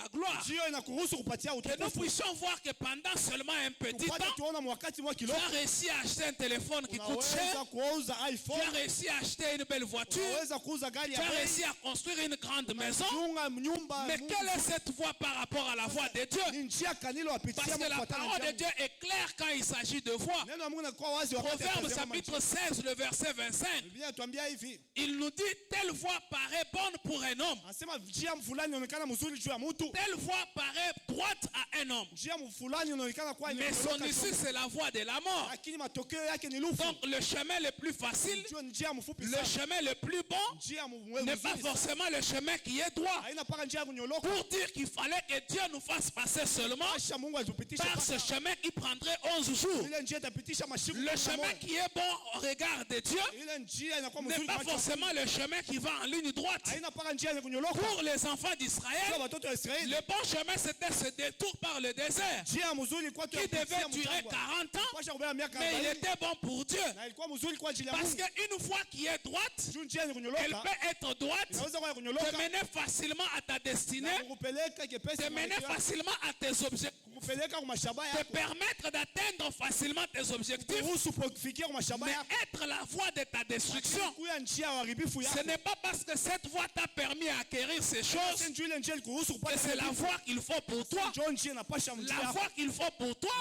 la gloire. Que nous puissions voir que pendant seulement un petit temps, tu as réussi à acheter un téléphone qui coûte cher. Tu as réussi à acheter une belle voiture. Tu as réussi à construire une grande maison. Mais quelle est cette voie par rapport à la voie de Dieu? Parce que la parole de Dieu est claire quand il s'agit de voie. Proverbe chapitre 16, le verset 25. Il nous dit, telle voie paraît bonne pour un homme. Telle voie paraît droite à un homme. Mais son issue, c'est la voie de la mort. Donc le chemin le plus facile, le chemin le plus bon, n'est pas forcément le chemin qui est droit. Pour dire qu'il fallait que Dieu nous fasse passer seulement par ce chemin qui prendrait 11 jours. Le chemin qui est bon au regard de Dieu n'est pas forcément le chemin qui va en ligne droite. Pour les enfants d'Israël, le bon chemin c'était ce détour par le désert qui devait durer 40 ans, mais il était bon pour Dieu. Parce qu'une voie qui est droite, elle peut être droite, te mener facilement à ta destinée, te mener facilement à tes objectifs, te permettre d'atteindre facilement tes objectifs, mais être la voie de ta destruction. Ce n'est pas parce que cette voie t'a permis d'acquérir ces choses que c'est la voie qu'il faut pour toi. La voie qu'il faut pour toi,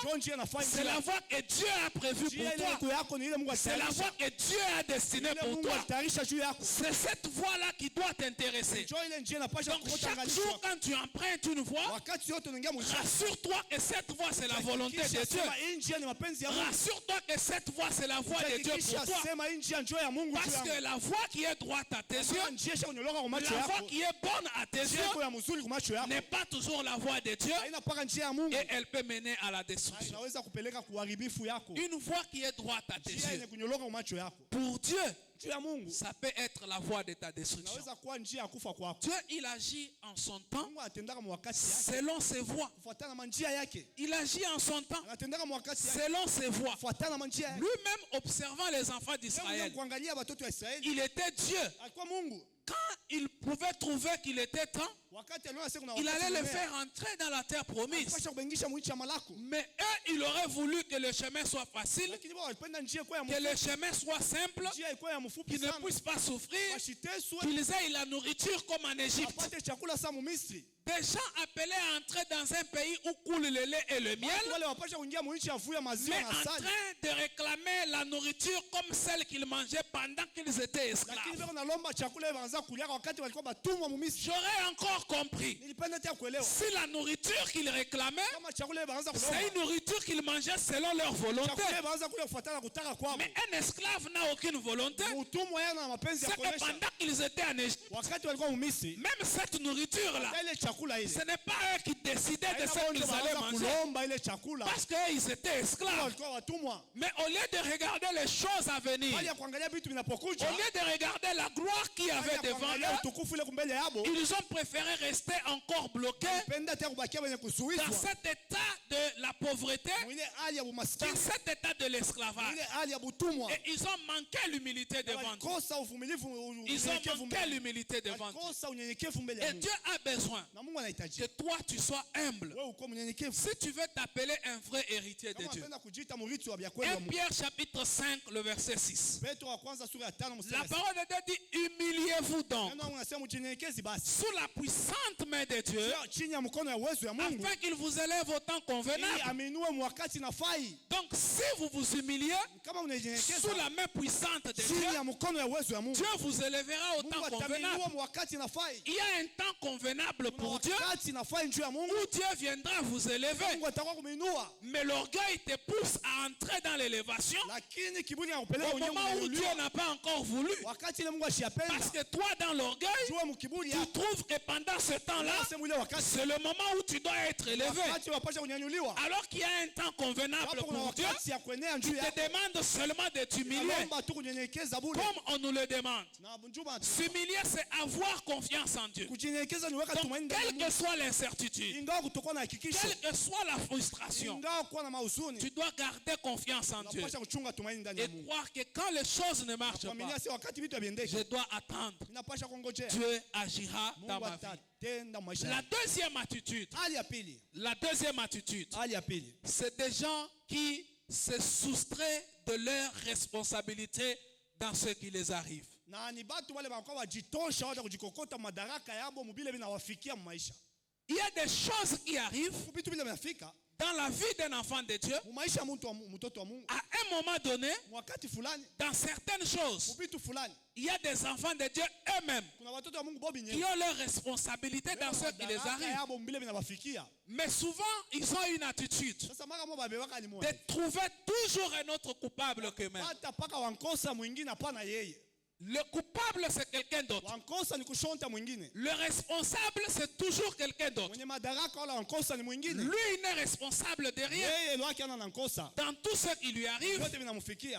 c'est la voie que Dieu a prévue pour toi. C'est la voie que Dieu a destinée pour toi. C'est cette voie-là qui doit t'intéresser. Donc chaque jour quand tu empruntes une voie, rassure-toi que cette voie c'est la volonté de Dieu. Rassure-toi que cette voie c'est la voie de Dieu pour toi. Parce que la voie qui est droite à tes yeux, la voie qui est bonne à tes yeux, n'est pas toujours la voie de Dieu et elle peut mener à la destruction. Une voie qui est droite à tes yeux, pour Dieu, ça peut être la voie de ta destruction. Dieu, il agit en son temps selon ses voies. Il agit en son temps selon ses voies. Lui-même observant les enfants d'Israël, il était Dieu. Quand il pouvait trouver qu'il était temps, il allait les faire entrer dans la terre promise. Mais eux, ils auraient voulu que le chemin soit facile, que le chemin soit simple, qu'ils ne puissent pas souffrir, qu'ils aient la nourriture comme en Égypte. Des gens appelés à entrer dans un pays où coule le lait et le miel, mais en train de réclamer la nourriture comme celle qu'ils mangeaient pendant qu'ils étaient esclaves. J'aurais encore compris. Si la nourriture qu'ils réclamaient, c'est une nourriture qu'ils mangeaient selon leur volonté. Mais un esclave n'a aucune volonté. C'est que pendant qu'ils étaient en Égypte, même cette nourriture-là, ce n'est pas eux qui décidaient de ce qu'ils allaient manger. Parce qu'ils étaient esclaves. Mais au lieu de regarder les choses à venir, au lieu de regarder la gloire qu'il y avait devant eux, ils ont préféré rester encore bloqués dans cet état de la pauvreté, dans cet état de l'esclavage. Et ils ont manqué l'humilité devant Dieu. Ils ont manqué l'humilité devant Dieu. Et Dieu a besoin que toi tu sois humble si tu veux t'appeler un vrai héritier de Dieu. 1 Pierre chapitre 5 le verset 6. La parole de Dieu dit: humiliez-vous donc sous la puissante main de Dieu, afin qu'il vous élève au temps convenable. Donc si vous vous humiliez sous la main puissante de Dieu, Dieu vous élèvera au temps convenable. Il y a un temps convenable pour Dieu où Dieu viendra vous élever. Mais l'orgueil te pousse à entrer dans l'élévation au moment où Dieu n'a pas encore voulu. Parce que toi, dans l'orgueil, tu trouves que pendant ce temps-là, c'est le moment où tu dois être élevé. Alors qu'il y a un temps convenable pour Dieu, tu te demandes seulement de t'humilier comme on nous le demande. S'humilier, c'est avoir confiance en Dieu. Donc, quelle que soit l'incertitude, quelle que soit la frustration, tu dois garder confiance en Dieu et croire que quand les choses ne marchent pas, je dois attendre. Dieu agira dans ma vie. La deuxième attitude, c'est des gens qui se soustraient de leurs responsabilités dans ce qui les arrive. Il y a des choses qui arrivent dans la vie d'un enfant de Dieu. À un moment donné, dans certaines choses, il y a des enfants de Dieu eux-mêmes qui ont leurs responsabilités dans ce qui les arrive. Mais souvent, ils ont une attitude de trouver toujours un autre coupable qu'eux-mêmes. Le coupable, c'est quelqu'un d'autre. Le responsable, c'est toujours quelqu'un d'autre. Lui, il n'est responsable de rien. Dans tout ce qui lui arrive,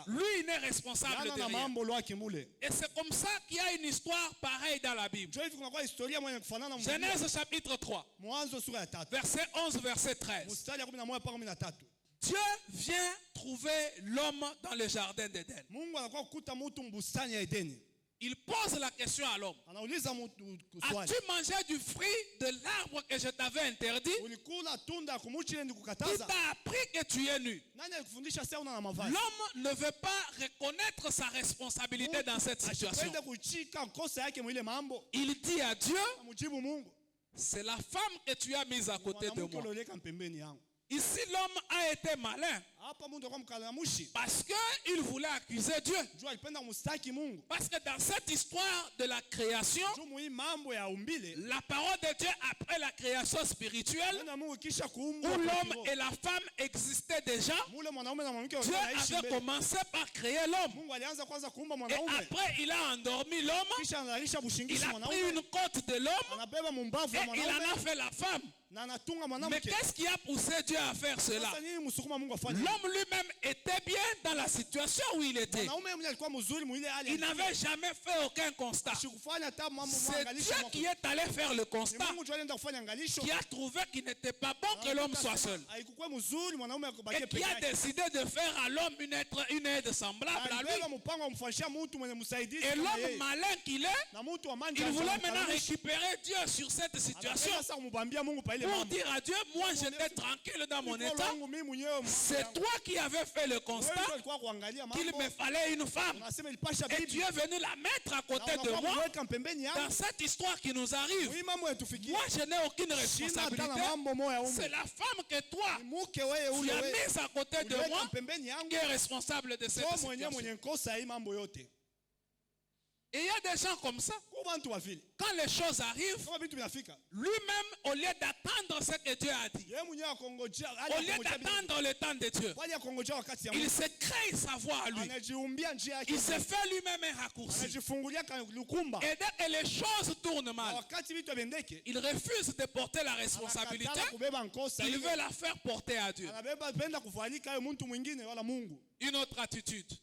lui, il n'est responsable de rien. Et c'est comme ça qu'il y a une histoire pareille dans la Bible. Genèse chapitre 3, verset 11, verset 13. Dieu vient trouver l'homme dans le jardin d'Éden. Il pose la question à l'homme. As-tu mangé du fruit de l'arbre que je t'avais interdit? Qui t'a appris que tu es nu? L'homme ne veut pas reconnaître sa responsabilité dans cette situation. Il dit à Dieu, c'est la femme que tu as mise à côté de moi. Ici, l'homme a été malin parce qu'il voulait accuser Dieu. Parce que dans cette histoire de la création, la parole de Dieu après la création spirituelle, où l'homme et la femme existaient déjà, Dieu avait commencé par créer l'homme. Et après, il a endormi l'homme, il a pris une côte de l'homme et il en a fait la femme. Mais qu'est-ce qui a poussé Dieu à faire cela? L'homme lui-même était bien dans la situation où il était. Il n'avait jamais fait aucun constat. C'est Dieu qui est allé faire le constat, qui a trouvé qu'il n'était pas bon que l'homme soit seul. Et qui a décidé de faire à l'homme une aide semblable à lui. Et l'homme malin qu'il est, il voulait maintenant récupérer Dieu sur cette situation. Pour dire à Dieu, moi j'étais tranquille dans mon état. C'est toi qui avais fait le constat qu'il me fallait une femme. Et tu es venu la mettre à côté de moi dans cette histoire qui nous arrive. Moi je n'ai aucune responsabilité. C'est la femme que toi tu as mise à côté de moi qui est responsable de cette situation. Et il y a des gens comme ça. Quand les choses arrivent, lui-même, au lieu d'attendre ce que Dieu a dit, au lieu d'attendre le temps de Dieu, il se crée sa voie à lui. Il se fait lui-même un raccourci. Et dès que les choses tournent mal, il refuse de porter la responsabilité. Il veut la faire porter à Dieu. Une autre attitude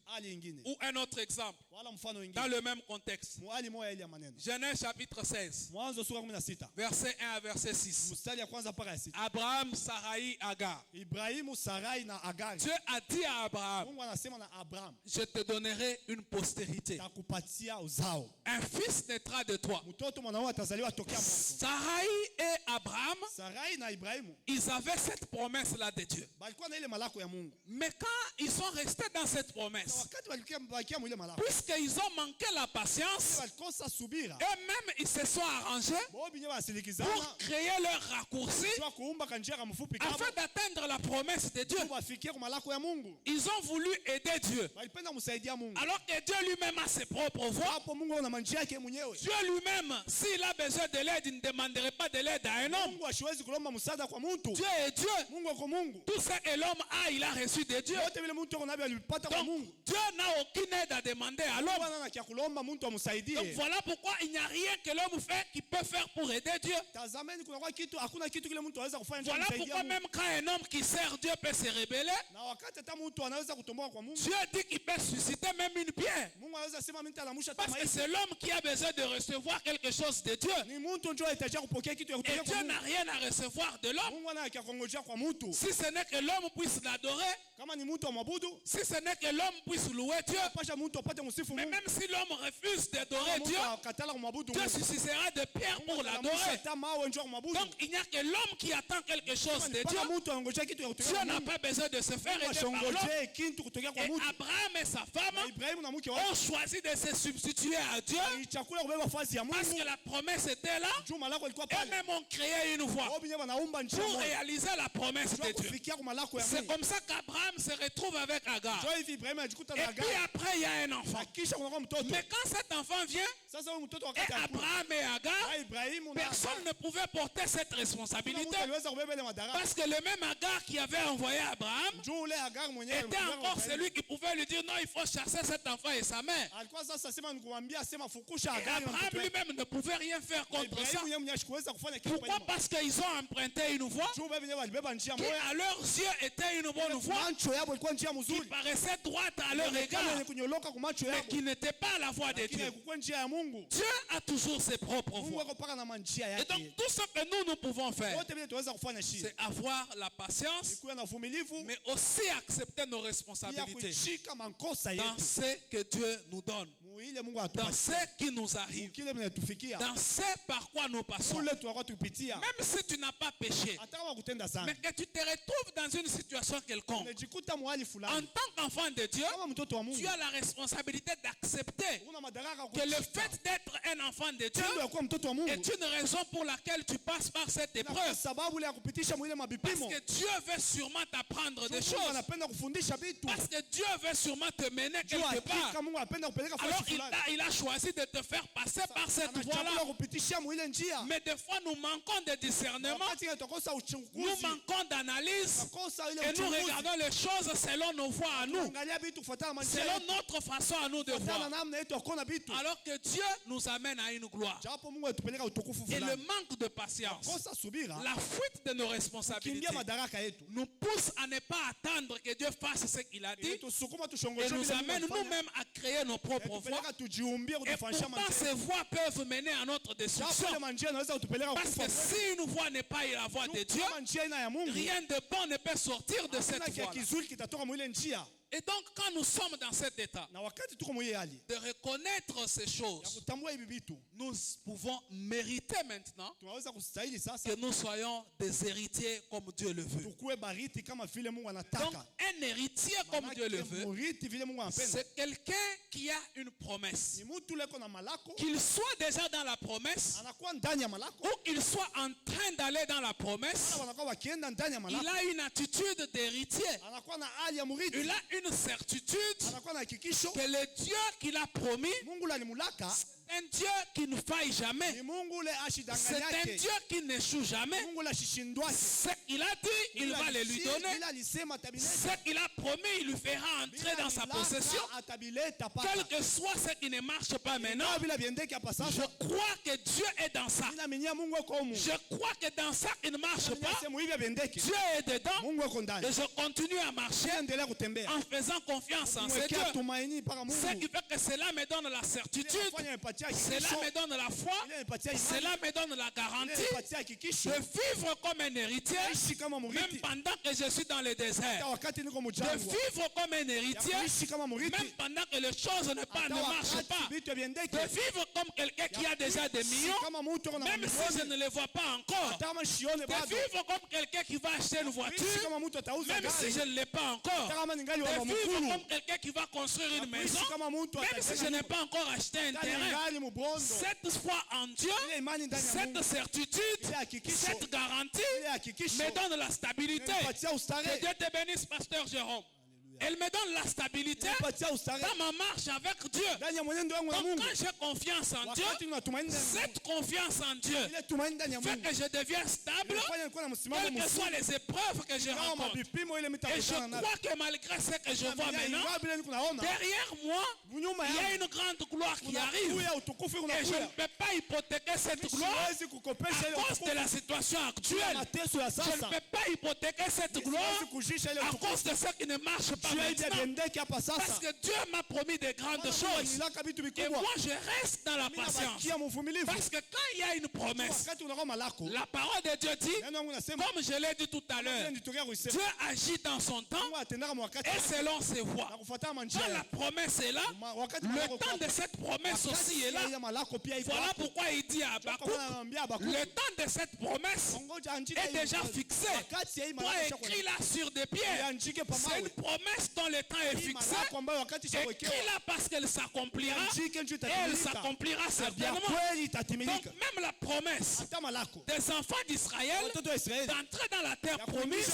ou un autre exemple dans le même contexte. Genèse chapitre 16, verset 1 à verset 6. Abraham, Sarai, Agar. Dieu a dit à Abraham, je te donnerai une postérité. Un fils naîtra de toi. Sarai et Abraham, ils avaient cette promesse-là de Dieu. Mais quand ils sont restés dans cette promesse, puisqu'ils ont manqué la patience, eux-mêmes ils se sont arrangés pour créer leur raccourci afin d'atteindre la promesse de Dieu. Ils ont voulu aider Dieu alors que Dieu lui-même a ses propres voies. Dieu lui-même, s'il a besoin de l'aide, il ne demanderait pas de l'aide à un homme. Dieu est Dieu. Tout ce que l'homme a, il a reçu de Dieu. Donc Dieu n'a aucune aide à demander à l'homme. Donc voilà pourquoi il n'y a rien que l'homme fait qui peut faire pour aider Dieu. Voilà pourquoi même quand un homme qui sert Dieu peut se rébeller, Dieu dit qu'il peut susciter même une pierre. Parce que c'est l'homme qui a besoin de recevoir quelque chose de Dieu. Et Dieu n'a rien à recevoir de l'homme. Si ce n'est que l'homme puisse l'adorer, si ce n'est que l'homme puisse louer Dieu, mais même si l'homme refuse d'adorer Dieu, Dieu suffira de pierre pour l'adorer. Donc il n'y a que l'homme qui attend quelque chose de Dieu. Dieu n'a pas besoin de se faire aider par l'homme. Et Abraham et sa femme ont choisi de se substituer à Dieu parce que la promesse était là. Eux-mêmes ont créé une voie pour réaliser la promesse de Dieu. C'est comme ça qu'Abraham se retrouve avec Agar. Et puis après il y a un enfant. Mais quand cet enfant vient, et Abraham et Agar, personne ne pouvait porter cette responsabilité. Parce que le même Agar qui avait envoyé Abraham était encore celui qui pouvait lui dire non, il faut chasser cet enfant et sa mère. Et Abraham lui-même ne pouvait rien faire contre ça. Pourquoi? Parce qu'ils ont emprunté une voie qui à leurs yeux était une bonne voie, qui paraissait droite à leur égard, mais qui n'était pas la voie de Dieu. Dieu a toujours ses propres voies. Et donc tout ce que nous pouvons faire, c'est avoir la patience, mais aussi accepter nos responsabilités dans ce que Dieu nous donne, dans ce qui nous arrive, dans ce par quoi nous passons. Même si tu n'as pas péché, mais que tu te retrouves dans une situation quelconque, en tant qu'enfant de Dieu, tu as la responsabilité d'accepter que le fait d'être un enfant de Dieu est une raison pour laquelle tu passes par cette épreuve. Parce que Dieu veut sûrement t'apprendre des choses. Parce que Dieu veut sûrement te mener quelque part. Alors il a choisi de te faire passer par cette voie-là. Mais des fois nous manquons de discernement, nous manquons d'analyse, et nous regardons les choses selon nos voies à nous, selon notre façon à nous de voir. Alors que Dieu nous amène à une gloire. Et le manque de patience, la fuite de nos responsabilités nous pousse à ne pas attendre que Dieu fasse ce qu'il a dit, et nous amène nous-mêmes à créer nos propres voies. Et pourtant ces voies peuvent mener à notre destruction. Parce que si une voie n'est pas la voie de Dieu, rien de bon ne peut sortir de cette voie. Et donc quand nous sommes dans cet état de reconnaître ces choses, nous pouvons mériter maintenant que nous soyons des héritiers comme Dieu le veut. Donc un héritier comme Dieu le veut, c'est quelqu'un qui a une promesse. Qu'il soit déjà dans la promesse ou qu'il soit en train d'aller dans la promesse, il a une attitude d'héritier. Il a une certitude que le Dieu qu'il a promis, c'est un Dieu qui ne faille jamais. C'est un Dieu qui n'échoue jamais. Ce qu'il a dit, il va le lui donner. Ce qu'il a promis, il lui fera entrer dans sa possession. Quel que soit ce qui ne marche pas maintenant, je crois que Dieu est dans ça. Je crois que dans ça qui ne marche pas, Dieu est dedans. Et je continue à marcher en faisant confiance en ce Dieu. Ce qui fait que cela me donne la certitude, cela me donne la foi, cela me donne la garantie de vivre comme un héritier, même pendant que je suis dans le désert. De vivre comme un héritier, même pendant que les choses ne marchent pas. De vivre comme quelqu'un qui a déjà des millions, même si je ne les vois pas encore. De vivre comme quelqu'un qui va acheter une voiture, même si je ne l'ai pas encore. De vivre comme quelqu'un qui va construire une maison, même si je n'ai pas encore acheté un terrain. Cette foi en Dieu, cette certitude, cette garantie me donne la stabilité. Que Dieu te bénisse, pasteur Jérôme. Elle me donne la stabilité dans ma marche avec Dieu. Donc quand j'ai confiance en Dieu, cette confiance en Dieu fait que je deviens stable, quelles que soient les épreuves que je rencontre. Et je crois que malgré ce que je vois maintenant, derrière moi, il y a une grande gloire qui arrive. Et je ne peux pas hypothéquer cette gloire à cause de la situation actuelle. Je ne peux pas hypothéquer cette gloire à cause de ce qui ne marche pas. pas maintenant. Parce que Dieu m'a promis de grandes choses. Et moi, je reste dans la patience. Parce que quand il y a une promesse, la parole de Dieu dit, comme je l'ai dit tout à l'heure, Dieu agit dans son temps et selon ses voies. Quand la promesse est là, le temps de cette promesse aussi est là. Voilà pourquoi il dit à Habakkuk, le temps de cette promesse est déjà fixé. Toi, écris-la sur des pierres. C'est une promesse dont le temps est fixé. Écris-la parce qu'elle s'accomplira. Et elle s'accomplira certainement. Donc même la promesse des enfants d'Israël d'entrer dans la terre promise,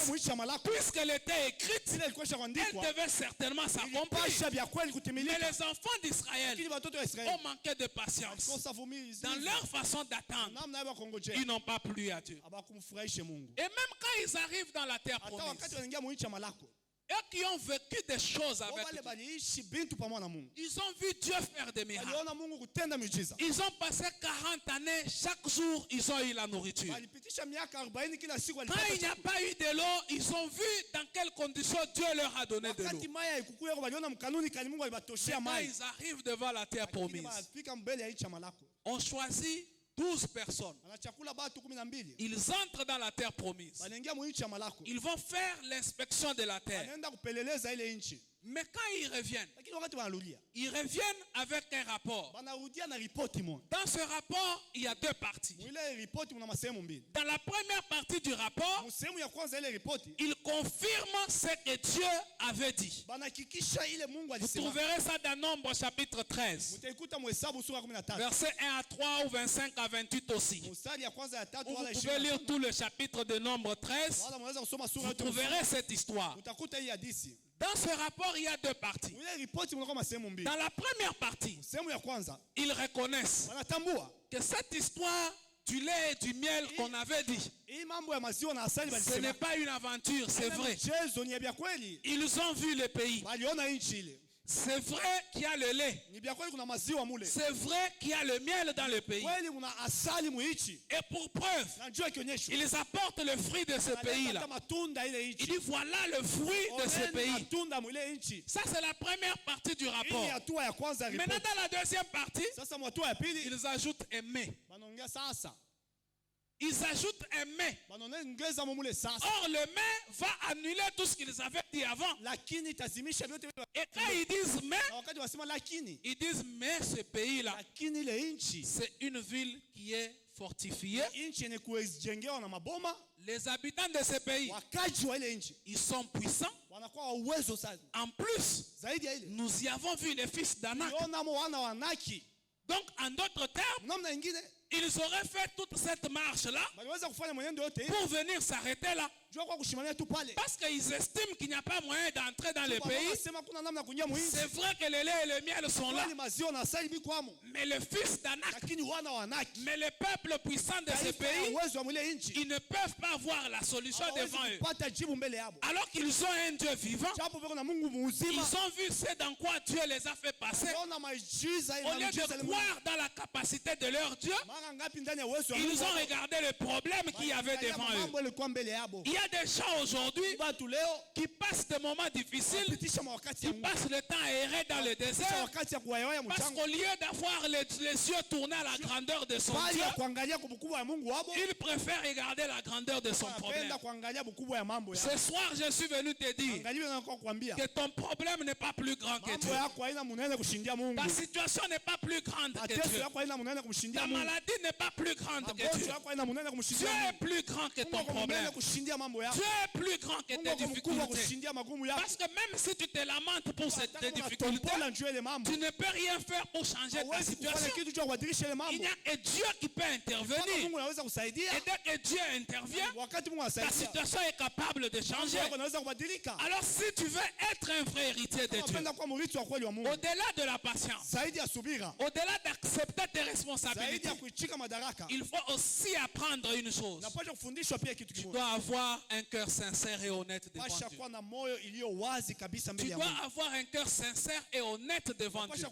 puisqu'elle était écrite, elle devait certainement s'accomplir. Mais les enfants d'Israël ont manqué de patience. Dans leur façon d'attendre, ils n'ont pas plu à Dieu. Et même quand ils arrivent dans la terre promise, eux qui ont vécu des choses avec Dieu, ils ont vu Dieu faire des miracles. Ils ont passé 40 années, chaque jour ils ont eu la nourriture. Quand il n'y a pas eu de l'eau, ils ont vu dans quelles conditions Dieu leur a donné de l'eau. Quand ils arrivent devant la terre promise, on choisit 12 personnes. Ils entrent dans la terre promise. Ils vont faire l'inspection de la terre. Mais quand ils reviennent avec un rapport. Dans ce rapport, il y a deux parties. Dans la première partie du rapport, il confirme ce que Dieu avait dit. Vous trouverez ça dans Nombre chapitre 13. Versets 1 à 3 ou 25 à 28 aussi. Ou vous pouvez lire tout le chapitre de Nombre 13. Vous trouverez cette histoire. Dans ce rapport, il y a deux parties. Dans la première partie, ils reconnaissent que cette histoire du lait et du miel qu'on avait dit, ce n'est pas une aventure, c'est vrai. Ils ont vu le pays. C'est vrai qu'il y a le lait. C'est vrai qu'il y a le miel dans le pays. Et pour preuve, ils apportent le fruit de ce pays-là. Il dit voilà le fruit de ce pays. Ça c'est la première partie du rapport. Maintenant dans la deuxième partie, ils ajoutent un mais. Ils ajoutent un mais. Or le mais va annuler tout ce qu'ils avaient dit avant. Et quand ils disent mais, ils disent mais ce pays-là, c'est une ville qui est fortifiée. Les habitants de ce pays, ils sont puissants. En plus, nous y avons vu les fils d'Anak. Donc en d'autres termes, ils auraient fait toute cette marche-là pour venir s'arrêter là. Parce qu'ils estiment qu'il n'y a pas moyen d'entrer dans le pays. C'est vrai que le lait et le miel sont là. Mais le fils d'Anak, mais le peuple puissant de ce pays, ils ne peuvent pas voir la solution devant eux. Alors qu'ils ont un Dieu vivant, ils ont vu ce dans quoi Dieu les a fait passer. Au lieu de croire dans la capacité de leur Dieu, ils ont regardé le problème qu'il y avait devant eux. Il y a des gens aujourd'hui qui passent des moments difficiles, qui passent le temps à errer dans le désert, parce qu'au lieu d'avoir les yeux tournés à la grandeur de son Dieu, ils préfèrent regarder la grandeur de son problème. Ce soir, je suis venu te dire que ton problème n'est pas plus grand que Dieu. Ta situation n'est pas plus grande que Dieu. Ta maladie n'est pas plus grande que Dieu. Dieu est plus grand que ton problème. Dieu est plus grand que tes difficultés. Parce que même si tu te lamentes pour cette difficulté, tu ne peux rien faire pour changer ta situation. Il n'y a que Dieu qui peut intervenir. Et dès que Dieu intervient, ta situation est capable de changer. Alors si tu veux être un vrai héritier de Dieu, au-delà de la patience, au-delà d'accepter tes responsabilités, il faut aussi apprendre une chose. Tu dois avoir un cœur sincère et honnête devant Dieu. Tu dois avoir un cœur sincère et honnête devant Dieu.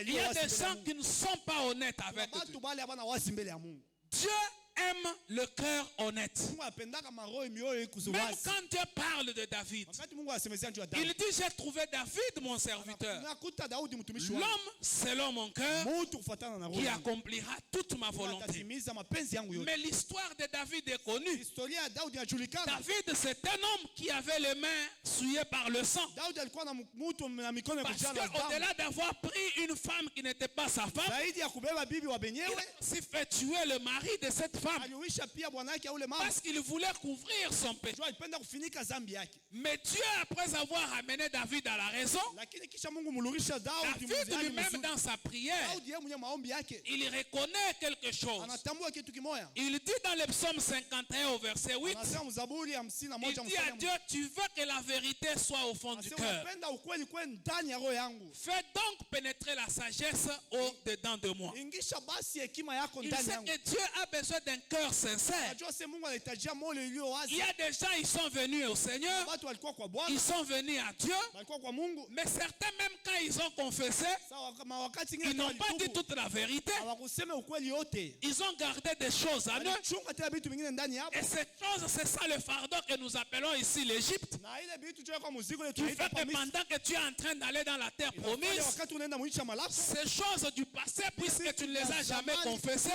Il y a des gens qui ne sont pas honnêtes avec Dieu. Dieu aime le cœur honnête. Même quand Dieu parle de David, il dit, j'ai trouvé David mon serviteur. L'homme selon mon cœur qui accomplira toute ma volonté. Mais l'histoire de David est connue. David, c'est un homme qui avait les mains souillées par le sang. Parce qu'au-delà d'avoir pris une femme qui n'était pas sa femme, il a aussi fait tuer le mari de cette femme. Parce qu'il voulait couvrir son péché. Mais Dieu, après avoir amené David à la raison, David lui-même dans sa prière, il reconnaît quelque chose. Il dit dans le psaume 51 au verset 8, il dit à Dieu, tu veux que la vérité soit au fond du cœur. Fais donc pénétrer la sagesse au-dedans de moi. Il sait que Dieu a besoin d'un cœur sincère. Il y a des gens, ils sont venus au Seigneur, ils sont venus à Dieu, mais certains même quand ils ont confessé, ils n'ont pas dit toute la vérité. Ils ont gardé des choses à eux. Et ces choses, c'est ça le fardeau que nous appelons ici l'Égypte. Tu fais que pendant que tu es en train d'aller dans la terre promise, ces choses du passé, puisque tu ne les as jamais confessées,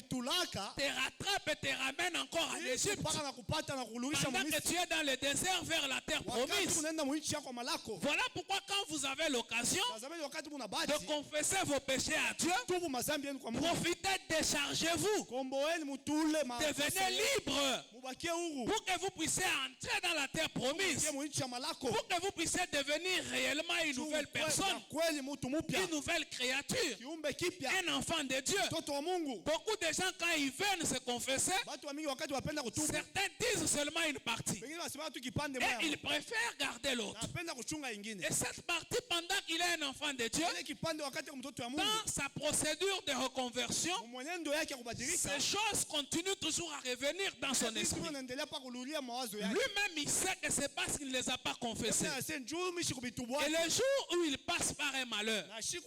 te rattrapent et te ramènent encore à l'Égypte. Pendant que tu es dans le désert vers la terre promise. Voilà pourquoi quand vous avez l'occasion de confesser vos péchés à Dieu, profitez, déchargez-vous, devenez libre pour que vous puissiez entrer dans la terre promise, pour que vous puissiez devenir réellement une nouvelle personne, une nouvelle créature, un enfant de Dieu. Beaucoup de gens quand ils viennent se confesser, certains disent seulement une partie et ils préfèrent garder l'autre. Et cette partie, pendant qu'il est un enfant de Dieu, dans sa procédure de reconversion, ces choses continuent toujours à revenir dans son esprit. Lui-même, il sait que c'est parce qu'il ne les a pas confessées. Et le jour où il passe par un malheur, c'est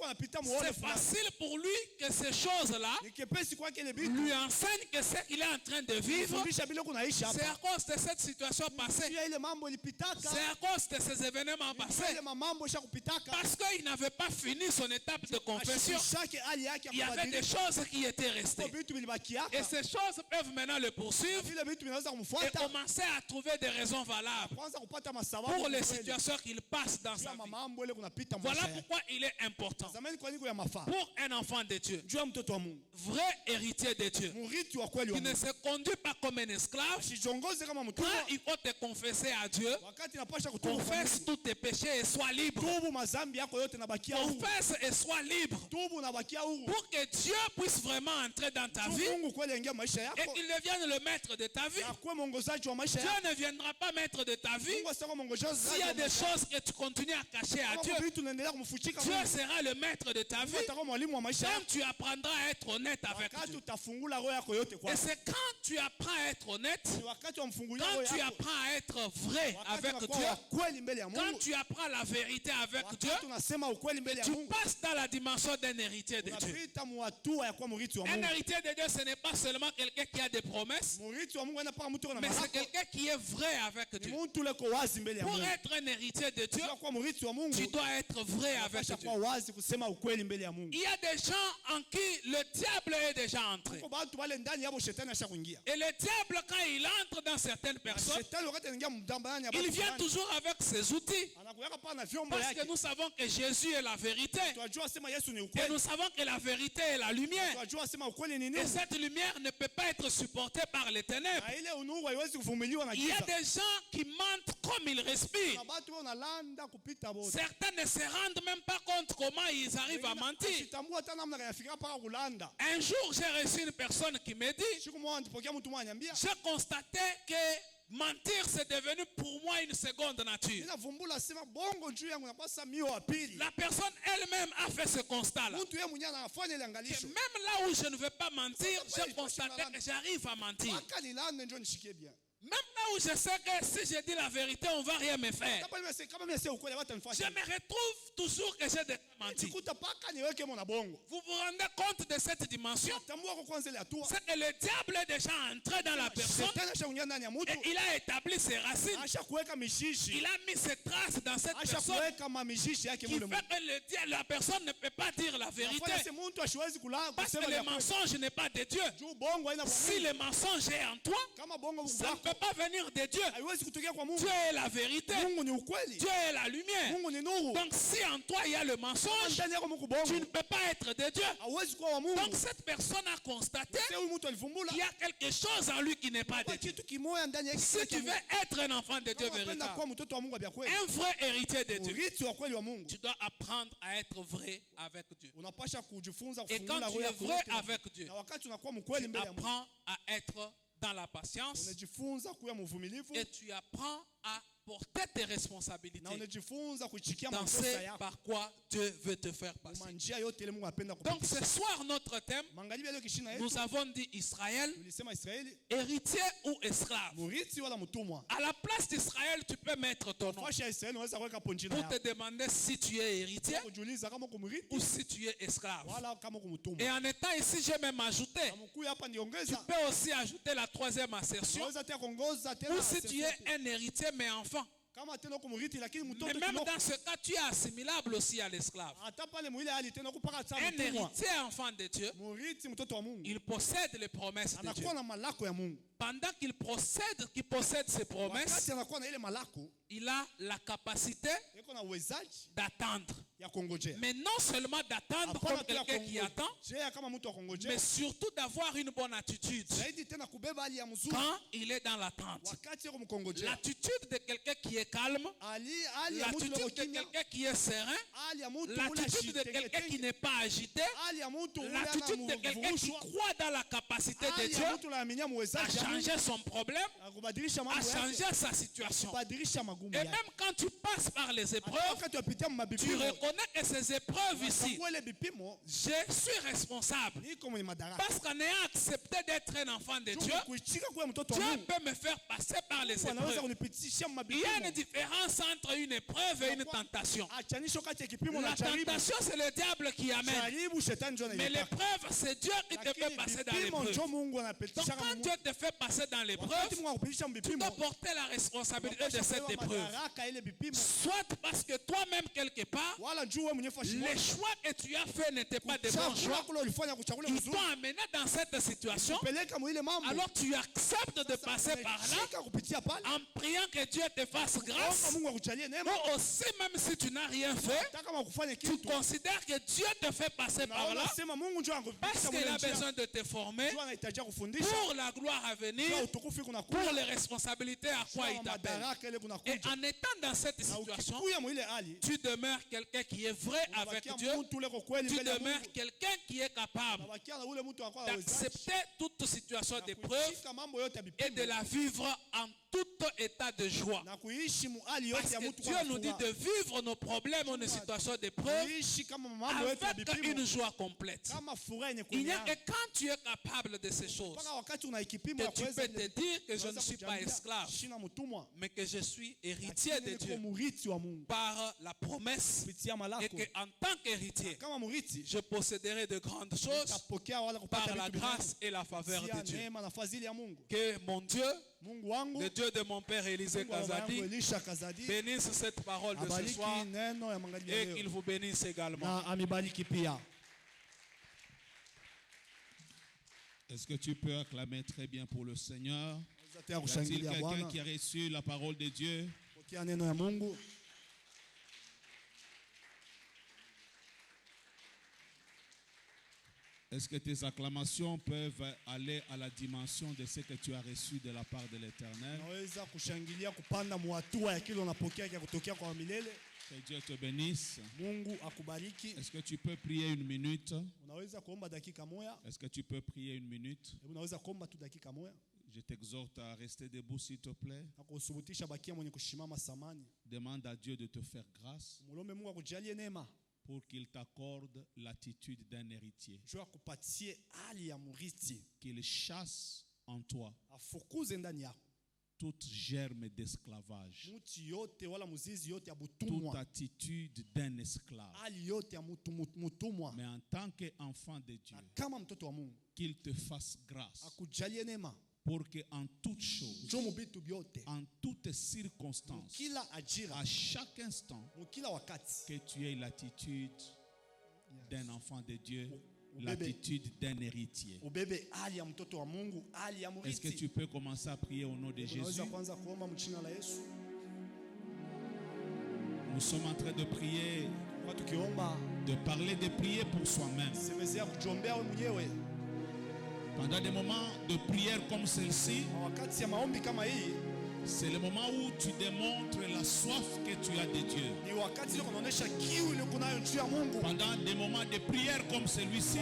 facile pour lui que ces choses-là lui enseignent que ce qu'il est en train de vivre, c'est à cause de cette situation passée. C'est à cause de ces événements passés. Parce qu'il n'avait pas fini son étape de confession. Il y avait des choses qui étaient restées. Et ces choses peuvent maintenant le poursuivre et commencer à trouver des raisons valables pour les situations qu'il passe dans sa vie. Voilà pourquoi il est important pour un enfant de Dieu, vrai héritier de Dieu, qui ne se conduit pas comme un esclave. Quand il faut te confesser à Dieu, confesse tous tes péchés et sois libre. Confesse et sois libre pour que Dieu puisse vraiment entrer dans ta vie et qu'il devienne le maître de ta vie. Dieu ne viendra pas maître de ta vie s'il y a des choses que tu continues à cacher à Dieu. Dieu sera le maître de ta vie quand tu apprendras à être honnête avec Dieu. Et c'est quand tu apprends à être honnête, quand tu apprends à être vrai avec Dieu, quand tu apprends la vérité avec Dieu, tu passes dans la dimension d'un héritier de Dieu. Un héritier de Dieu, ce n'est pas seulement quelqu'un qui a des promesses, mais c'est quelqu'un qui est vrai avec Dieu. Pour être un héritier de Dieu, tu dois être vrai avec Dieu. Il y a des gens en qui le diable est déjà entré. Et le diable, quand il entre dans certaines personnes, il vient toujours avec ses outils. Parce que nous savons que Jésus est la vérité. Et nous savons que la vérité est la lumière. Et cette lumière ne peut pas être supportée par les ténèbres. Il y a des gens qui mentent comme ils respirent. Certains ne se rendent même pas compte comment ils arrivent à mentir. Un jour, j'ai reçu une personne qui me dit, j'ai constaté que mentir, c'est devenu pour moi une seconde nature. La personne elle-même a fait ce constat-là. Même là où je ne veux pas mentir, j'ai constaté que j'arrive à mentir. Même là où je sais que si je dis la vérité, on ne va rien me faire. Je me retrouve toujours que j'ai des menti. Vous vous rendez compte de cette dimension? C'est que le diable est déjà entré dans la personne et il a établi ses racines. Il a mis ses traces dans cette personne qui fait que la personne ne peut pas dire la vérité. Parce que le mensonge n'est pas de Dieu. Si le mensonge est en toi, ça ne peut pas venir de Dieu. Dieu est la vérité. Dieu est la lumière. Donc si en toi il y a le mensonge, tu ne peux pas être de Dieu. Donc cette personne a constaté qu'il y a quelque chose en lui qui n'est pas de Dieu. Si tu veux être un enfant de Dieu véritable, un vrai héritier de Dieu, tu dois apprendre à être vrai avec Dieu. Et quand tu es vrai avec Dieu, tu apprends à être dans la patience et tu apprends à porter tes responsabilités dans ce par quoi Dieu veut te faire passer. Donc ce soir notre thème, nous avons dit Israël, héritier ou esclave. À la place d'Israël, tu peux mettre ton nom pour te demander si tu es héritier ou si tu es esclave. Et en étant ici, j'ai même ajouté, tu peux aussi ajouter la troisième assertion, ou si tu es un héritier mais enfant. Mais même dans ce cas, tu es assimilable aussi à l'esclave. Un héritier enfant de Dieu, il possède les promesses de Dieu. Pendant qu'il possède ses promesses, il a la capacité d'attendre. Mais non seulement d'attendre comme quelqu'un qui attend, mais surtout d'avoir une bonne attitude quand il est dans l'attente. L'attitude de quelqu'un qui est calme, l'attitude de quelqu'un qui est serein, l'attitude de quelqu'un qui n'est pas agité, l'attitude de quelqu'un qui croit dans la capacité de Dieu à changer son problème, à changer sa situation. Et même quand tu passes par les épreuves, tu reconnais que ces épreuves ici, je suis responsable. Parce qu'en ayant accepté d'être un enfant de Dieu, Dieu peut me faire passer par les épreuves. Il y a une différence entre une épreuve et une tentation. La tentation, c'est le diable qui amène. Mais l'épreuve, c'est Dieu qui te fait passer dans l'épreuve. Donc quand Dieu te fait passer dans l'épreuve, tu dois porter la responsabilité de cette épreuve. Soit parce que toi-même quelque part, les choix que tu as fait n'étaient pas des bons choix. Ils t'ont amené dans cette situation. Alors tu acceptes de passer par là en priant que Dieu te fasse grâce. Ou aussi, même si tu n'as rien fait, tu considères que Dieu te fait passer par là parce qu'il a besoin de te former pour la gloire à venir, pour les responsabilités à quoi il t'appelle. Et en étant dans cette situation, tu demeures quelqu'un qui est vrai avec Dieu. Tu demeures quelqu'un qui est capable d'accepter toute situation d'épreuve et de la vivre en tout état de joie. Parce que Dieu nous dit de vivre nos problèmes en une situation d'épreuve avec une joie complète. Il n'y a que quand tu es capable de ces choses que tu peux te dire que je ne suis pas esclave, mais que je suis héritier de Dieu par la promesse et qu'en tant qu'héritier, je posséderai de grandes choses par la grâce et la faveur de Dieu. Que mon Dieu, le Dieu de mon père Élisée Kazadi, bénisse cette parole de ce soir et qu'il vous bénisse également. Est-ce que tu peux acclamer très bien pour le Seigneur? Y a-t-il quelqu'un qui a reçu la parole de Dieu? Est-ce que tes acclamations peuvent aller à la dimension de ce que tu as reçu de la part de l'Éternel? Que Dieu te bénisse. Est-ce que tu peux prier une minute? Est-ce que tu peux prier une minute? Je t'exhorte à rester debout, s'il te plaît. Demande à Dieu de te faire grâce pour qu'il t'accorde l'attitude d'un héritier. Qu'il chasse en toi toute germe d'esclavage, toute attitude d'un esclave. Mais en tant qu'enfant de Dieu, qu'il te fasse grâce pour qu'en toutes choses, en toutes circonstances, à chaque instant, que tu aies l'attitude d'un enfant de Dieu, l'attitude d'un héritier. Est-ce que tu peux commencer à prier au nom de Jésus? Nous sommes en train de prier, de parler de prier pour soi-même. Pendant des moments de prière comme celle-ci, c'est le moment où tu démontres la soif que tu as de Dieu. Pendant des moments de prière comme celui-ci,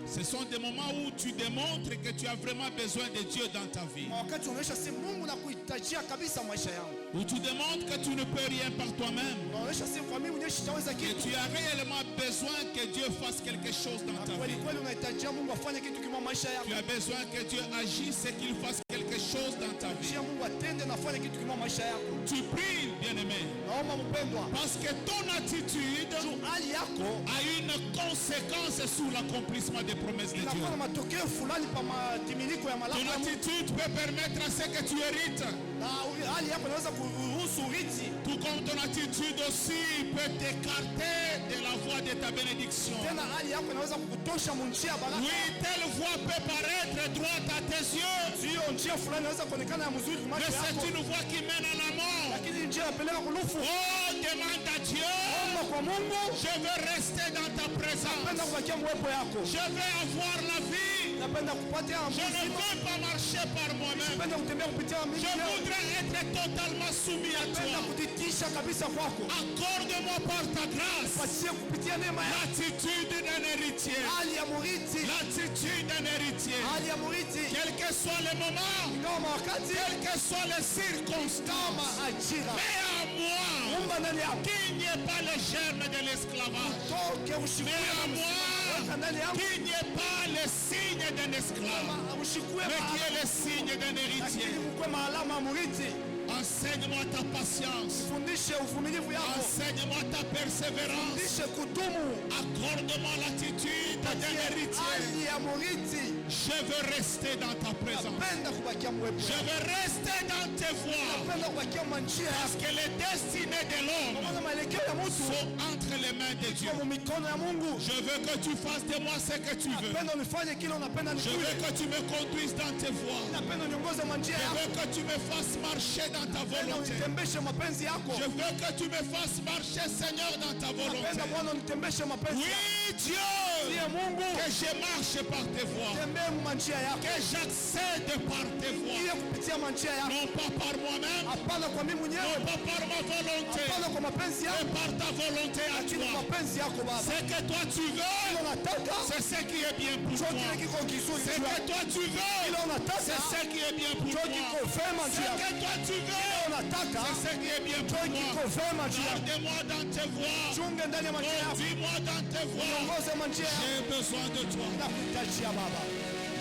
ce sont des moments où tu démontres que tu as vraiment besoin de Dieu dans ta vie. Où tu démontres que tu ne peux rien par toi-même. Que tu as réellement besoin que Dieu fasse quelque chose dans ta vie. Tu as besoin que Dieu agisse et qu'il fasse quelque chose dans ta vie. Tu pries, bien-aimé, parce que ton attitude a une conséquence sur l'accomplissement des promesses de Dieu. Ton attitude peut permettre à ce que tu hérites. Tout comme ton attitude aussi peut t'écarter de la voie de ta bénédiction. Oui, telle voie peut paraître droite à tes yeux, mais c'est une voie qui mène à la mort. Oh, demande à Dieu, je veux rester dans ta présence. Je veux avoir la vie. Je ne veux pas marcher par moi-même. Je voudrais être totalement soumis à toi. Accorde-moi par ta grâce l'attitude d'un héritier. L'attitude d'un héritier. Quel que soit le moment, quelles que soient les circonstances, mais à moi, qu'il n'y ait pas le germe de l'esclavage. Mais à moi, qu'il n'y ait pas le signe d'un esclave, mais qu'il y ait le signe d'un héritier. Enseigne-moi ta patience. Enseigne-moi ta persévérance. Accorde-moi l'attitude d'un héritier. Je veux rester dans ta présence. Je veux rester dans tes voies. Parce que les destinées de l'homme sont entre les mains de Dieu. Je veux que tu fasses de moi ce que tu veux. Je veux que tu me conduises dans tes voies. Je veux que tu me fasses marcher dans ta volonté. Je veux que tu me fasses marcher, Seigneur, dans ta volonté. Oui, Dieu, que je marche par tes voies. Que j'accède par tes voies. Non pas par moi-même, non pas par ma volonté, mais par ta volonté à toi. Ce que toi tu veux, c'est ce qui est bien pour toi. Ce que toi tu veux, c'est ce qui est bien pour toi. Ce que toi tu veux, c'est ce qui est bien pour moi. Garde-moi dans tes voies. Conduis-moi dans tes voies. J'ai besoin de toi.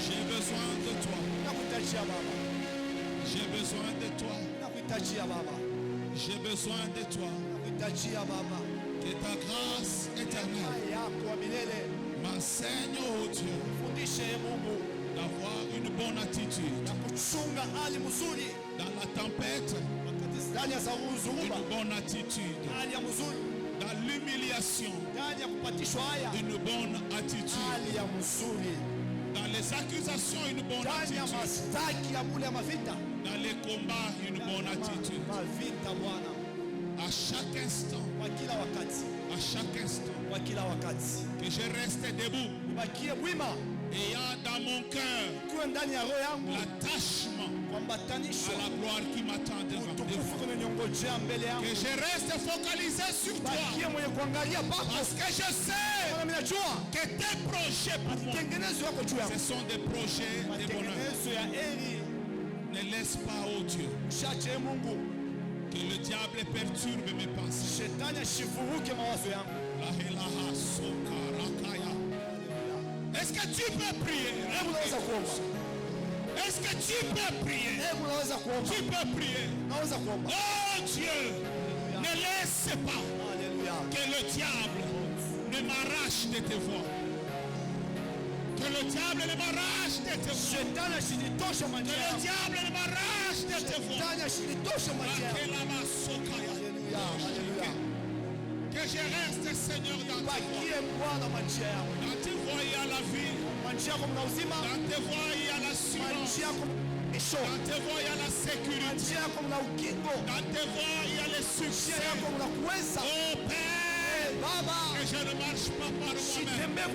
J'ai besoin de toi. J'ai besoin de toi. J'ai besoin de toi. Que ta grâce éternelle m'enseigne, oh Dieu, d'avoir une bonne attitude dans la tempête, une bonne attitude dans l'humiliation, une bonne attitude dans les accusations, une bonne attitude dans les combats, une bonne attitude à chaque instant, que je reste debout, ayant dans mon cœur l'attachement à la gloire qui m'attend devant. Que je reste focalisé sur toi, parce que je sais que tes projets pour moi, ce sont des projets de bonheur. Ne laisse pas, oh Dieu, que le diable perturbe mes pensées. Est-ce que tu peux prier? Est-ce Est-ce que tu peux prier? Tu peux prier. Oh Dieu, ne laisse pas que le diable ne m'arrache de tes voies. Que le diable ne m'arrache de tes voies. Que le diable ne m'arrache de tes voies. Que je reste, Seigneur, dans tes voies. Dans tes voies, il y a la vie. Dans tes voies, il y a l'assurance. Dans tes voies, il y a la sécurité. Dans tes voies, il y a le succès. Oh Père, que je ne marche pas par moi-même.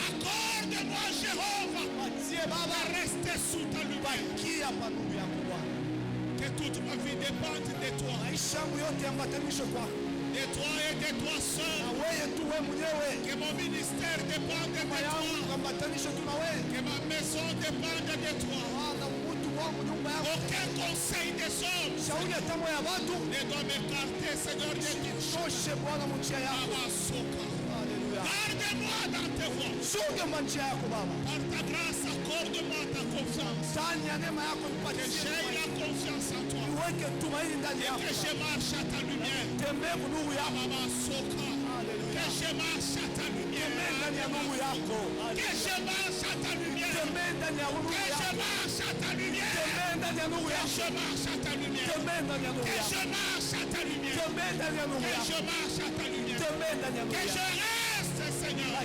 Accorde-moi, Jéhovah, de rester sous ta lumière. Que toute ma vie dépende de toi. De toi et de toi seul. Que mon ministère dépende de toi. Que ma maison dépende de toi. Aucun conseil des hommes ne doit m'écarter, Seigneur, de ton garde-moi dans tes voies. Par ta grâce, accorde-moi ta confiance. Que j'aie la confiance en toi. Et que je marche à ta lumière. Que je marche à ta lumière. Que je marche à ta lumière. Que je marche à ta lumière. Que je marche à ta lumière. Que je marche à ta lumière. Que je marche à ta lumière. Que je reste, Seigneur,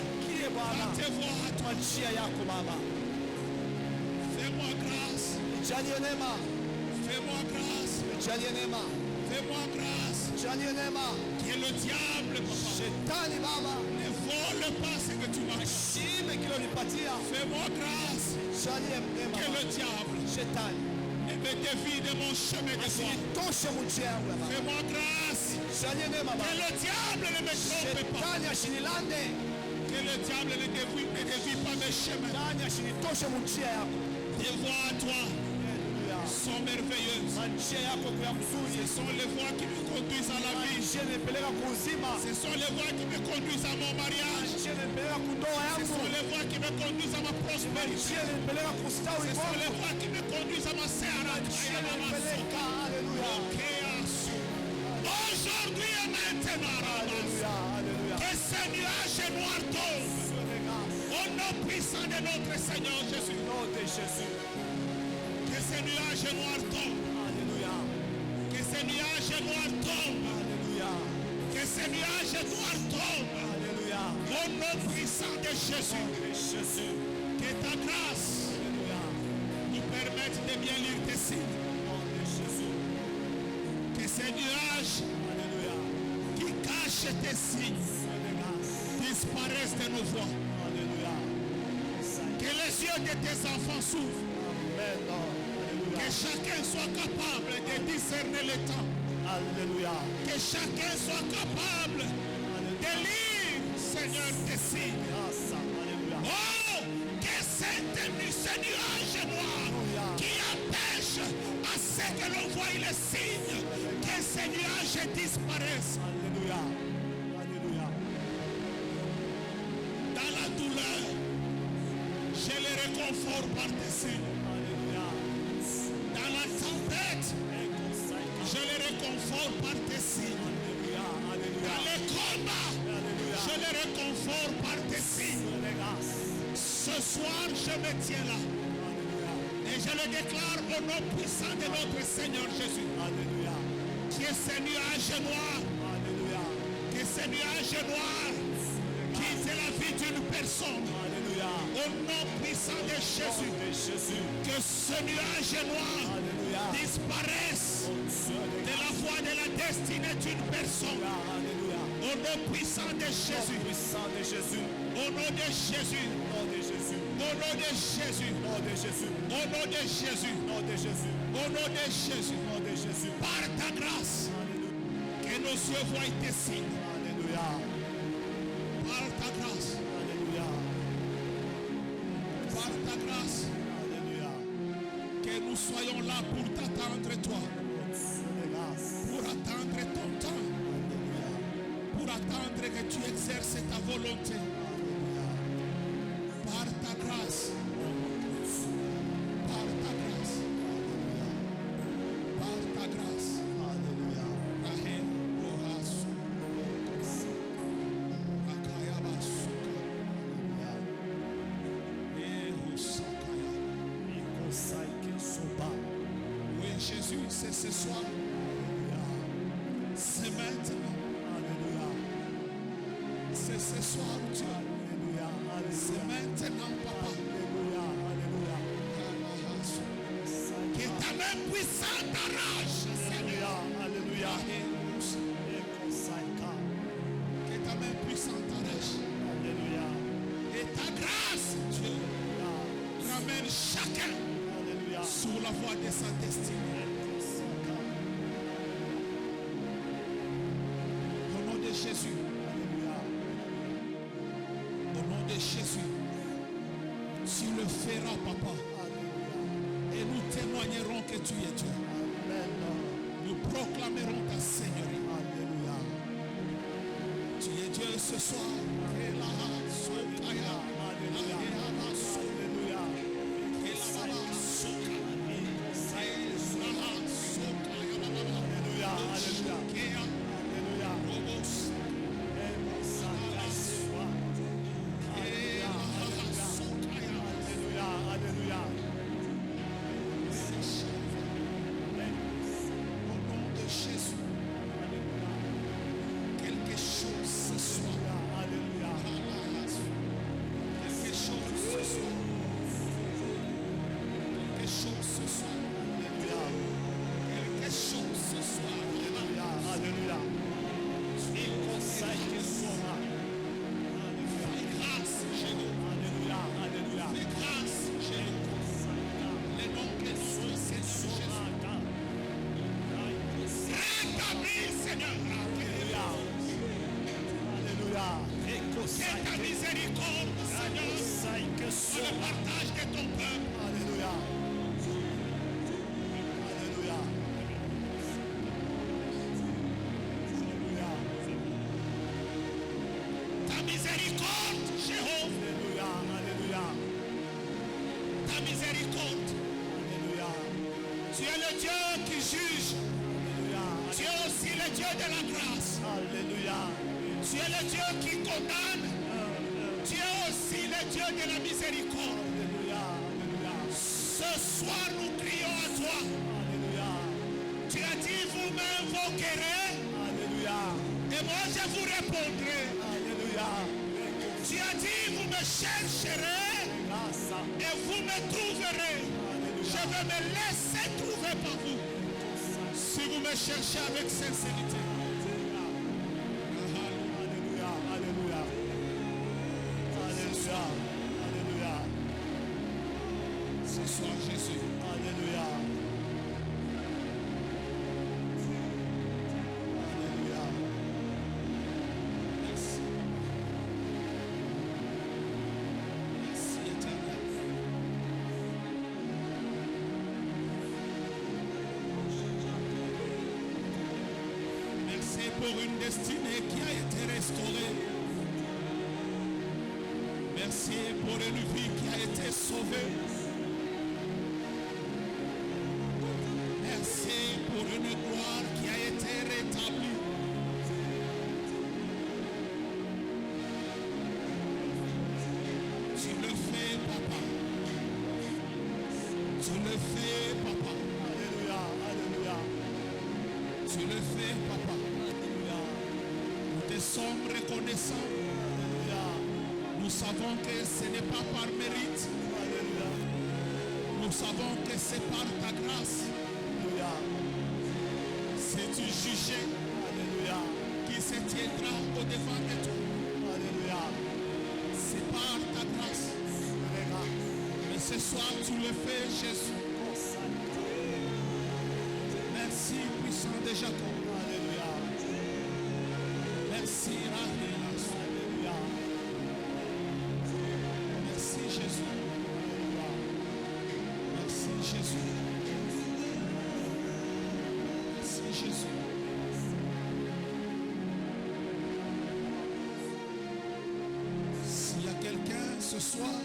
dans tes voies à toi. Fais-moi grâce. Fais-moi grâce. Fais-moi grâce. Que le diable, papa, ne vole pas ce que tu m'as dit. Fais-moi grâce. Que le diable ne me dévie de mon chemin de foi. Fais-moi grâce. Que le diable ne me trompe pas. Que le diable ne dévie pas mes chemins. Tes voies à toi sont merveilleuses. Ce sont les voies qui me conduisent à la vie. Ce sont les voies qui me conduisent à mon mariage. Ce sont les voies qui me conduisent à ma prospérité. Ce sont les voies qui me conduisent à ma serre. Aujourd'hui et maintenant, que ce nuage noir tombe au nom puissant de notre Seigneur Jésus. Que ce nuage noir tombe. Que ce nuage noir tombe. Que ce nuage noir tombe. Au nom puissant de Jésus. Que ta grâce nous permette de bien lire tes signes. Que ces nuages qui cachent tes signes disparaissent de nos voies. Que les yeux de tes enfants s'ouvrent. Que chacun soit capable de discerner le temps. Que chacun soit capable de lire, Seigneur, tes signes. Oh, que ce nuage noir qui empêche à ce que l'on voie les signes, que ce nuage disparaisse. Dans la douleur, je les réconfort par tes signes. Dans la tempête, je les réconfort par tes signes. Dans les combats, je les réconfort par tes signes. Ce soir, je me tiens là. Et je le déclare au nom puissant de notre Seigneur Jésus. Que ce nuage noir, que ce nuage noir quitte la vie d'une personne. Au nom puissant de Jésus. Que ce nuage noir disparaisse de la voie de la destinée d'une personne. Au nom puissant de Jésus. Au nom de Jésus. Au nom de Jésus. Au nom de Jésus. Au nom de Jésus. Par ta grâce. Que nos yeux voient tes signes. Par ta grâce. Par ta grâce. Que nous soyons là pour t'attendre toi. Pour attendre ton temps. Pour attendre que tu exerces ta volonté. C'est ce soir. C'est maintenant. C'est ce soir, Dieu. C'est maintenant, Papa. Que ta main puissante arrache, Seigneur. Alléluia. Que ta main puissante arrache. Alléluia. Et ta grâce, Dieu, ramène chacun sur la voie de sa destinée. Au nom de Jésus. Au nom de Jésus. Tu le feras, Papa. Et nous témoignerons que tu es Dieu. Nous proclamerons ta Seigneurie. Tu es Dieu ce soir. Cherchez avec sincérité. Alléluia, alléluia. Alléluia, alléluia. Ce soir, Jésus. Alléluia. Alléluia. Merci. Merci, Éternel. Pour une destinée qui a été restaurée. Merci pour une vie qui a été sauvée. Merci pour une gloire qui a été rétablie. Tu le fais, Papa. Tu le fais, Papa. Alléluia, alléluia. Tu le fais, Papa. Nous sommes reconnaissants. Nous savons que ce n'est pas par mérite. Nous savons que c'est par ta grâce. C'est tu jugé qui se tiendra au devant de toi. C'est par ta grâce. Mais ce soir tu le fais, Jésus. Merci, puissant de Jacob. Merci, Alléluia. Merci, Jésus. Merci, Jésus. Merci, Jésus. S'il y a quelqu'un ce soir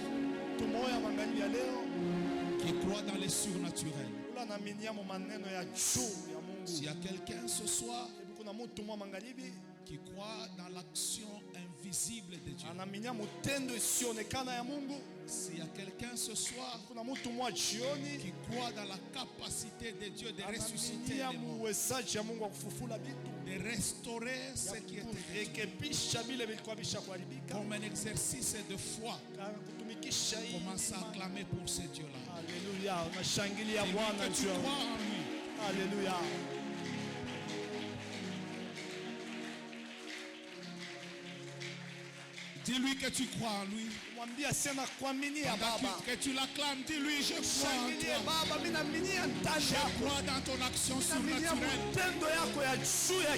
qui croit dans les surnaturels, s'il y a quelqu'un ce soir qui croit dans l'action invisible de Dieu, S'il y a quelqu'un ce soir qui croit dans la capacité de Dieu de ressusciter les morts, de restaurer ce qui était comme un exercice de foi, commence à acclamer pour ce Dieu-là. Alléluia. Que tu crois en lui. Alléluia. Dis-lui que tu crois en lui. Que tu l'acclames, dis-lui, je crois en toi. Je crois dans ton action surnaturelle.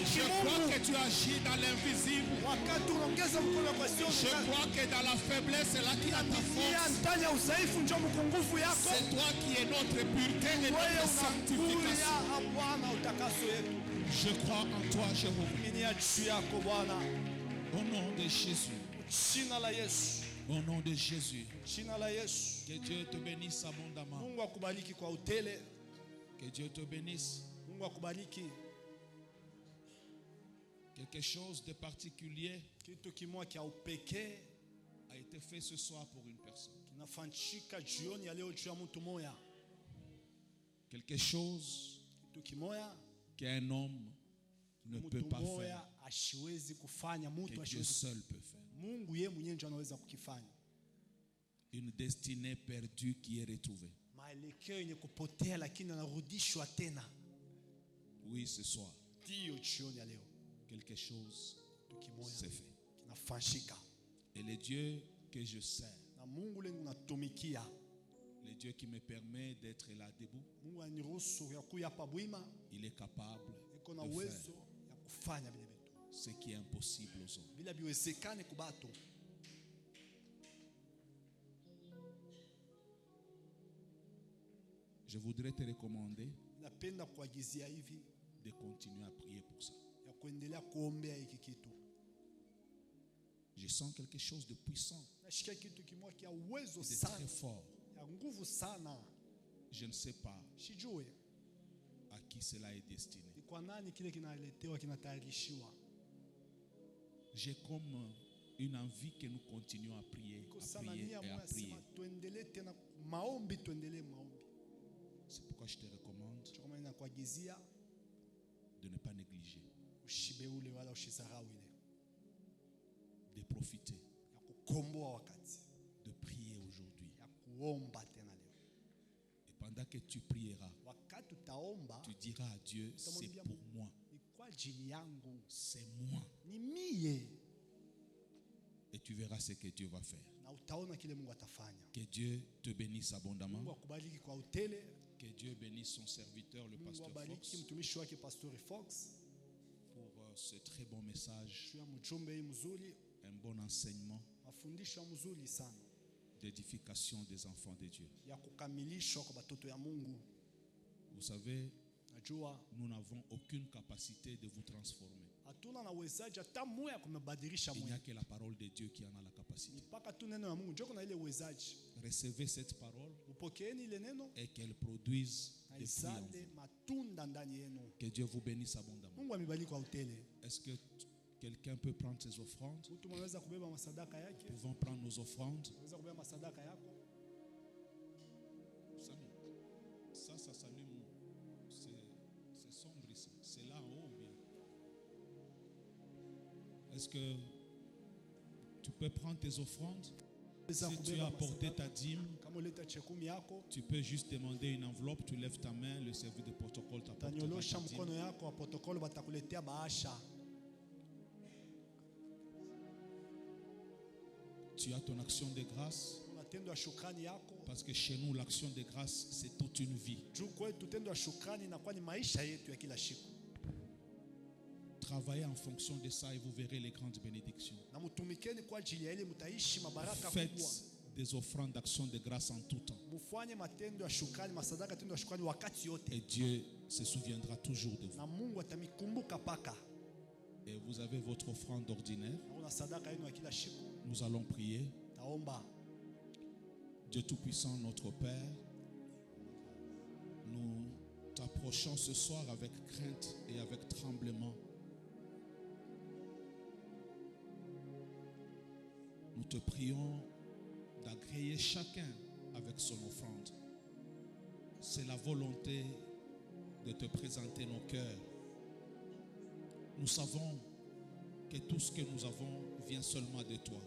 Je crois que tu agis dans l'invisible. Je crois que dans la faiblesse, c'est là qu'il y a ta force. C'est toi qui es notre pureté et notre sanctification. Je crois en toi, Jéhovah. Au nom de Jésus. Au nom de Jésus. Que Dieu te bénisse abondamment. Que Dieu te bénisse. Quelque chose de particulier a été fait ce soir pour une personne. Quelque chose qu'un homme ne peut pas faire, que Dieu seul peut faire. Une destinée perdue qui est retrouvée. Oui, ce soir, quelque chose s'est fait. Et le Dieu que je sers, le Dieu qui me permet d'être là debout, il est capable de faire ce qui est impossible aux hommes. Je voudrais te recommander de continuer à prier pour ça. Je sens quelque chose de puissant, de très fort. Je ne sais pas à qui cela est destiné. J'ai comme une envie que nous continuions à prier, et à prier. C'est pourquoi je te recommande de ne pas négliger, de profiter, de prier aujourd'hui. Et pendant que tu prieras, tu diras à Dieu, c'est pour moi. C'est moi. Et tu verras ce que Dieu va faire. Que Dieu te bénisse abondamment. Que Dieu bénisse son serviteur, le pasteur Fox, pour ce très bon message, un bon enseignement d'édification des enfants de Dieu. Vous savez, nous n'avons aucune capacité de vous transformer. Il n'y a que la parole de Dieu qui en a la capacité. Recevez cette parole et qu'elle produise des fruits en vous. Que Dieu vous bénisse abondamment. Est-ce que quelqu'un peut prendre ses offrandes? Nous pouvons prendre nos offrandes. Ça s'allume. C'est sombre ici. C'est là en haut. Est-ce que tu peux prendre tes offrandes? Si tu as apporté ta dîme, tu peux juste demander une enveloppe, tu lèves ta main, le service de protocole t'apportera ta dîme. Tu as ton action de grâce. Parce que chez nous, l'action de grâce, c'est toute une vie. Travaillez en fonction de ça et vous verrez les grandes bénédictions. Faites des offrandes d'action de grâce en tout temps. Et Dieu se souviendra toujours de vous. Et vous avez votre offrande ordinaire. Nous allons prier. Dieu Tout-Puissant, notre Père, nous t'approchons ce soir avec crainte et avec tremblement. Nous te prions d'agréer chacun avec son offrande. C'est la volonté de te présenter nos cœurs. Nous savons que tout ce que nous avons vient seulement de toi.